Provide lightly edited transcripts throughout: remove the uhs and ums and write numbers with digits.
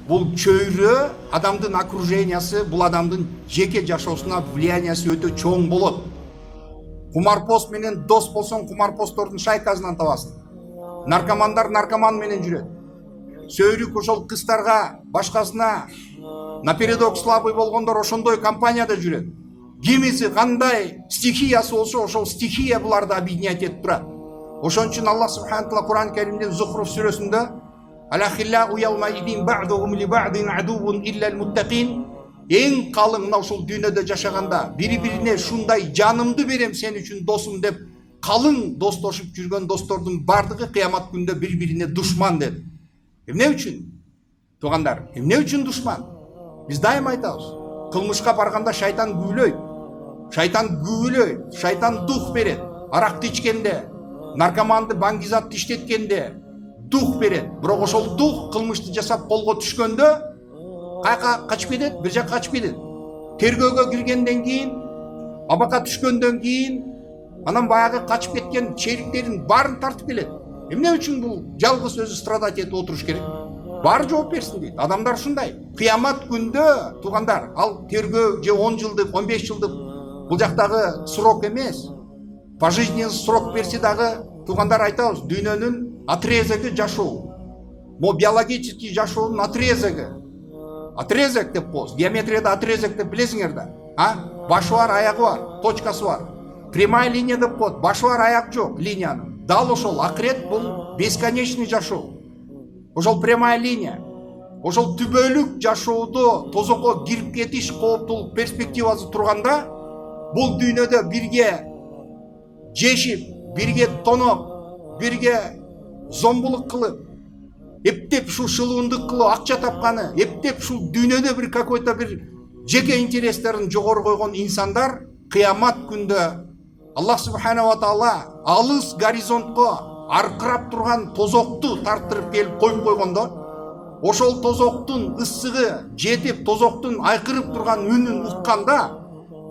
Бул чөйрө адамдын окружениясы, бул адамдын жеке жашоосуна влияниясы өтө чоң болот. Кумарпоз менен дос болсоң, кумарпоздордун шайкасынан табасың. Наркомандар наркоман менен жүрөт. Сөйрүк ошол кыздарга, башкасына напередок слабый болгондор ошондой компанияда жүрөт. Кимиси кандай стихиясы болсо, ошол стихия буларды объединять этип турат. Ошон үчүн Аллах субханаху ва таала Кур'ан Каримдин Зухруф сүрөсүндө Алахиллаху яумаидин ба'духум ли ба'дин адувун иллал муттакин. Эң калың мына ушул дүйнөдө жашаганда бири-бирине шундай жанымды берем сен үчүн досум деп калың достошуп жүргөн достордун бардыгы кыямат күндө бири-бирине душман деди. Эмне үчүн? Туугандар, эмне үчүн душман? Биз дайыма айтабыз. Кылмышка барганда шайтан күбөлөйт, шайтан дух берет. Аракты ичкенде, наркоманды баңгизатты иштеткенде дух берет. Бирок ошол дух кылмышты жасап колго түшкөндө кайка качып кетет, бир жакка качып кетет. Тергөөгө киргенден кийин, абакка түшкөндөн кийин, анан баягы качып кеткен чериктерин баарын тартып келет. Эмне үчүн бул жалгыз өзү страдать этип отуруш керек? Баары жооп берсин дейт. Адамдар ушундай. Кыямат күндө, туугандар, ал тергөө же 10 жылдык, 15 жылдык бул жактагы срок эмес. Пожизненный срок берсе дагы, туугандар айтабыз, дүйнөнүн отрезоги жашоо. Мо биологический жашоонун отрезоги. Отрезок деп коебуз. Геометрияда отрезок деп билесиңер да. Башы бар, аягы бар, точкасы бар. Прямая линия деп коет. Башы бар, аяк жок линиянын. Дал ошол акырет бул бесконечный жашоо. Ошол прямая линия. Ошол түбөлүк жашоодо тозокко кирип кетиш кооптуу перспективасы турганда, бул дүйнөдө бирге жешип, бирге тоноп, бирге зомбулук кылып, эптеп ушул шылуундук кылып акча тапканы, эптеп ушул дүйнөдө бир какой-то бир жеке интерестерин жогору койгон инсандар кыямат күндө Аллах субханаху ва таала алыс горизонтко аркырап турган тозокту тарттырып келип коюп койгондо, ошол тозоктун ысыгы жетип, тозоктун айкырып турган үнүн укканда,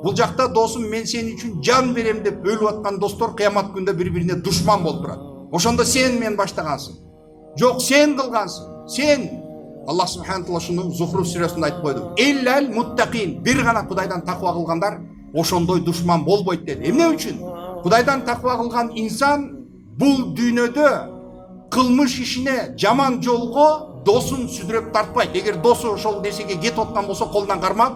бул жакта досум мен сен үчүн жан берем деп өлүп аткан достор кыямат күндө бири-бирине душман болуп турат. Ошондо сен мен баштагансың. Жок, сен кылгансың. Сен. Аллах субханаху ва таала шуну Зухруф сүрөсүндө айтып койду. Иллал муттакин. Бир гана Кудайдан таква кылгандар ошондой душман болбойт деди. Эмне үчүн? Кудайдан таква кылган инсан бул дүйнөдө кылмыш ишине, жаман жолго досун сүдүрөп тартпайт. Эгер досу ошол нерсеге кетип аткан болсо, колунан кармап,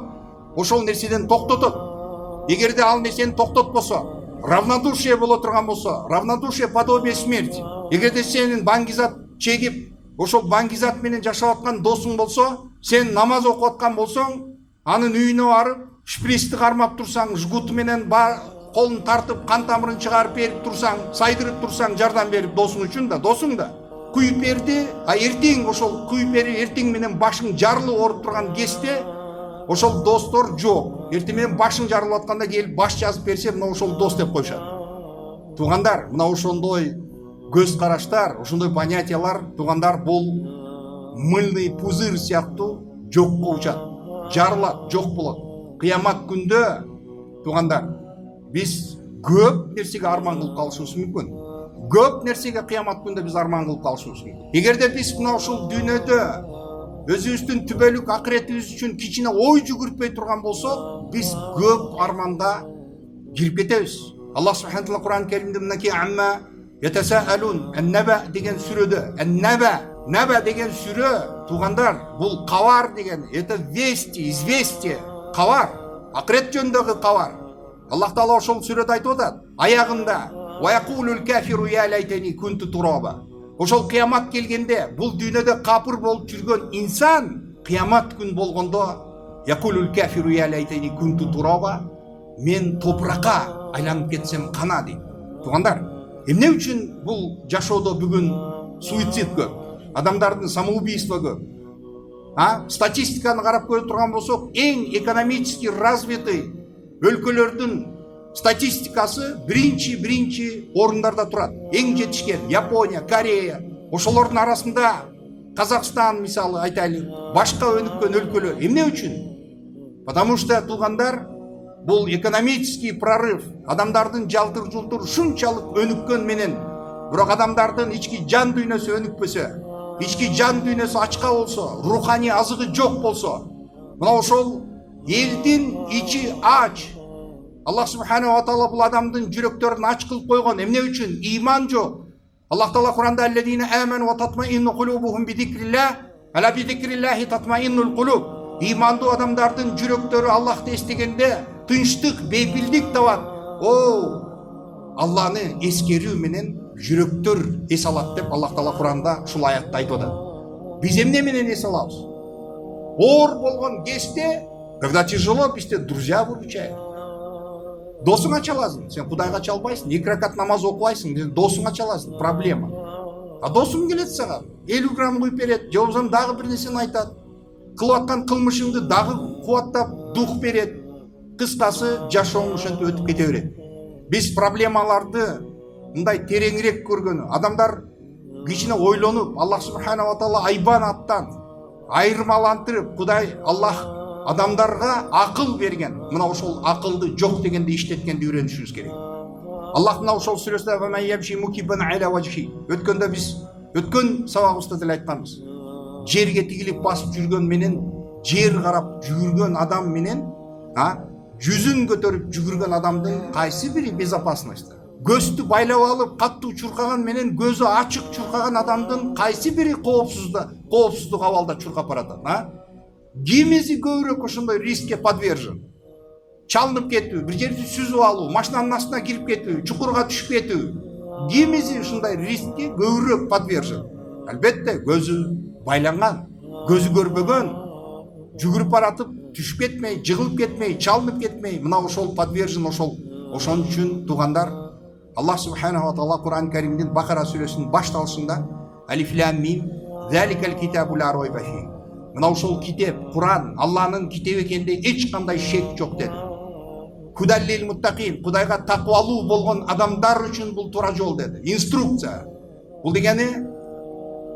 ошол нерседен токтотот. Эгерде ал нерсени токтотпосо, равнодушие боло турган болсо, равнодушие подобие смерти. Эгерде сенин баңгизат чегип, ошол баңгизат менен жашап аткан досуң болсо, сен намаз окуп аткан болсоң, анын үйүнө барып, шприцти кармап турсаң, жгут менен колун тартып, кан тамырын чыгарып берип турсаң, сайдырып турсаң, жардам берип досуң үчүн да, досуң да күйүп берди, эртең ошол күйүп берип, эртең менен башың жарылып ооруп турган кезде, ошол достор жок. Эртең менен башың жарылып атканда келип баш жазып берсе, мына ошол дос деп коюшат. Туугандар, мына ошондой көз караштар, ошондой понятиялар, туугандар, бул мыльный пузырь сыяктуу жокко учат, жарылат, жок болот. Кыямат күндө, туугандар, биз көп нерсеге арман кылып калышыбыз мүмкүн. Көп нерсеге кыямат күндө биз арман кылып калышыбыз мүмкүн. Эгерде биз мына ушул дүйнөдө өзүбүздүн түбөлүк акыретибиз үчүн кичине ой жүгүртпөй турган болсок, биз көп арманда кирип кетебиз. Аллах субханаху ва таала Кур'ан Каримде мынакей амма ятасаалун ан-наба деген сүрөдө, ан-наба деген сүрө, туугандар, бул кабар деген, это вести, известие, кабар, акырет жөнүндөгү кабар. Аллах таала ошол сүрөдө айтып атат, аягында ва якулул кафиру я лайтани кунту тураба. Ошол кыямат келгенде, бул дүйнөдө капыр болуп жүргөн инсан кыямат күн болгондо якулул кафиру я лайтани кунту тураба, мен топуракка айланып кетсем кана дейт. Туугандар, эмне үчүн бул жашоодо бүгүн суицид көп, адамдардын самоубийство көп? Статистиканы карап көрө турган болсок, эң экономически развитый өлкөлөрдүн статистикасы биринчи орундарда турат. Эң жетишкен Япония, Корея, ошолордун арасында Казакстан мисалы айтайлы, башка өнүккөн өлкөлөр. Эмне үчүн? Потому что, туугандар, бул экономический прорыв, адамдардын жалтыр-жултур шунчалык өнүккөн менен, бирок адамдардын ички жан дүйнөсү өнүкпөсө, ички жан дүйнөсү ачка болсо, руханий азыгы жок болсо, мына ошол элдин ичи ач. Аллах субханаху ва таала бул адамдын жүрөктөрүн ач кылып койгон. Эмне үчүн? Иман жок. Аллах таала Куранда аллазина аману ва татмаинну кулубухум бидикриллах, ала бидикриллахи татмаиннул кулуб. Имандуу адамдардын жүрөктөрү Аллахты эстегенде тынчтык, бейпилдик табат. О, Алланы эскерүү менен жүрөктөр эс алат деп Аллах таала Куранда ушул аятта айтып атат. Биз эмне менен эс алабыз? Оор болгон кезде, когда тяжело, бизде друзья выручают. Досуңа чаласың, сен Кудайга чалбайсың, 2 ракат намаз окубайсың, досуңа чаласың, проблема. А досуң келет сага, 50 грамм куюп берет, же болбосо дагы бир нерсени айтат. Кылып аткан кылмышыңды дагы кубаттап, дух берет. Кыскасы, жашооң ошентип өтүп кете берет. Биз проблемаларды мындай тереңирээк көргөнү, адамдар кичине ойлонуп, Аллах субханаху ва таала айбан аттан айырмалантырып, Кудай Аллах адамдарга акыл берген. Мына ошол акылды жок дегенде иштеткенди үйрөнүшүбүз керек. Аллах мына ошол сүрөсүндө "Ва ман ямши мукиббан аля важхи" өткөндө биз өткөн сабагыбызда деле айтканбыз. Жерге тигилип басып жүргөн менен, жер карап жүгүргөн адам менен, жүзүн көтөрүп жүгүргөн адамдын кайсы бири безопасностьта? Көздү байлап алып, каттуу чуркаган менен көзү ачык чуркаган адамдын кайсы бири коопсуздук абалда чуркап баратат? Кимиси көбүрөөк ошондой рискке подвержен? Чалынып кетүү, бир жерди сүзүп алуу, машинанын астына кирип кетүү, чукурга түшүп кетүү. Кимиси ушундай рискке көбүрөөк подвержен? Албетте, көзү байланган, көзү көрбөгөн, жүгүрүп баратып, түшүп кетмей, жыгылып кетмей, чалынып кетмей, мына ошол подвержен, ошон үчүн туугандар, Аллах субханаху ва таала Кур'ан Каримдин Бакара сүрөсүнүн башталышында Алиф лам мим заликал китабу ла райба фи. Мына ошол китеп, Кур'ан, Алланын китеби экенде эч кандай шек жок деди. Худаллил муттакин, Кудайга таквалуу болгон адамдар үчүн бул туура жол деди. Инструкция. Бул дегени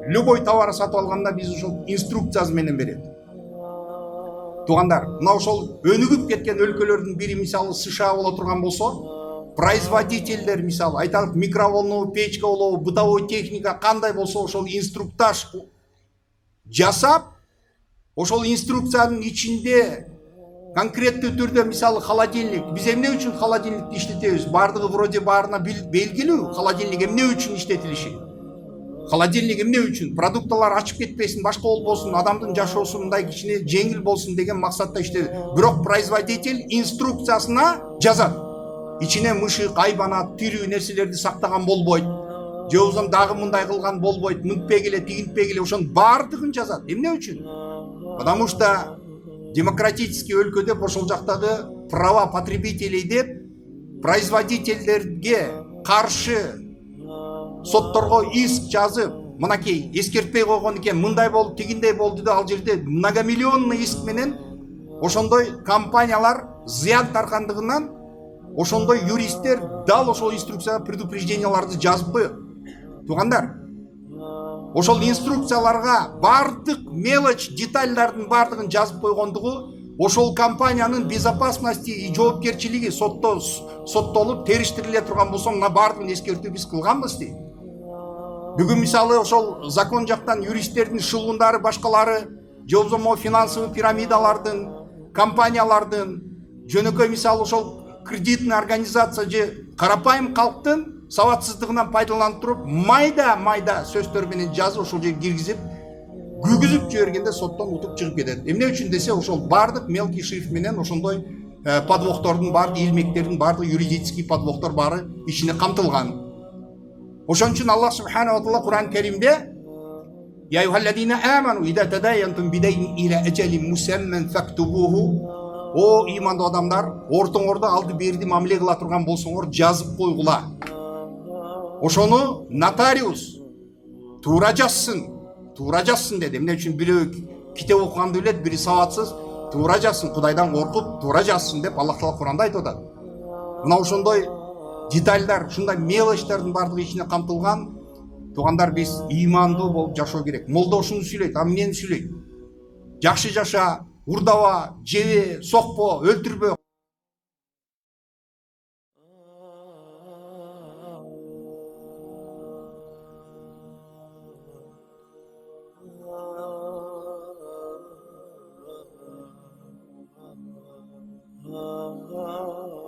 любой товар сатып алганда биз ошол инструкциясы менен берет. Туугандар, мына ошол өнүгүп кеткен өлкөлөрдүн бири мисалы США боло турган болсо, производительдер мисалы айталып микроволновый печка болобу, бытовой техника кандай болсо ошол инструктаж жасап, ошол инструкциянын ичинде конкреттүү түрдө мисалы холодильник, биз эмне үчүн холодильникти иштетебиз? Бардыгы вроде баарына белгилүү, холодильник эмне үчүн иштетилиши. Холодильник эмне үчүн? Продукталар ачып кетпесин, башка болбосун, адамдын жашоосу мындай кичине жеңил болсун деген максатта иштейт. Бирок производитель инструкциясына жазат. Ичине мышык, айбанат, тирүү нерселерди сактаган болбойт. Же болбосо дагы мындай кылган болбойт, мынтпек эле, тигинтпек эле, ошонун баардыгын жазат. Эмне үчүн? Потому что демократический өлкөдө ошол жактагы права потребителей деп производительдерге каршы сотторго иск жазып, мынакей эскертпей койгон экен, мындай болду, тигиндей болду деп ал жерде многомиллионный иск менен ошондой компаниялар зыян таркандыгынан ошондой юристтер дал ошол инструкцияга предупрежденияларды жазып коет. Туугандар, ошол инструкцияларга бардык мелочь, детальдардын бардыгын жазып койгондугу ошол компаниянын безопасности и жоопкерчилиги соттолуп териштириле турган болсо, мына бардыгын эскертүү биз кылганбыз дейт. Бүгүн мисалы ошол закон жактан юристтердин шылуундары, башкалары, же болбосо финансовый пирамидалардын, компаниялардын, жөнөкөй мисалы ошол кредитный организация же карапайым калктын сабатсыздыгынан пайдаланып туруп, майда сөздөр менен жазып ошол жерге киргизип, күгүзүп жибергенде соттон утуп чыгып кетет. Эмне үчүн десе, ошол бардык мелкий шрифт менен ошондой подвохтордун баардык, илмектердин баардык, юридический подвохтор баары ичине камтылган. Ошон үчүн Аллах субханаху ва таала Кур'ан Каримде "Я айюхаллазина аману ида тадаянтум бидайин иля аджалин мусамман фактубуху" О имандуу адамдар, ортоңордо алды берди мамиле кыла турган болсоңор, жазып койгула. Ошону нотариус туура жазсын деди. Эмне үчүн? Бирөө китеп окуганды билет, бири сабатсыз, туура жазсын, Кудайдан коркуп, туура жазсын деп Аллах таала Кур'анда айтып атат. Мына ошондой детальдар, ушундай мелочтардын бардыгы ичине камтылган. Туугандар, биз имандуу болуп жашоо керек. Молда ушуну сүйлөйт, а эмнени сүйлөйт? Жакшы жаша, урдаба, жебе, сокпо, өлтүрбө. ah, ah.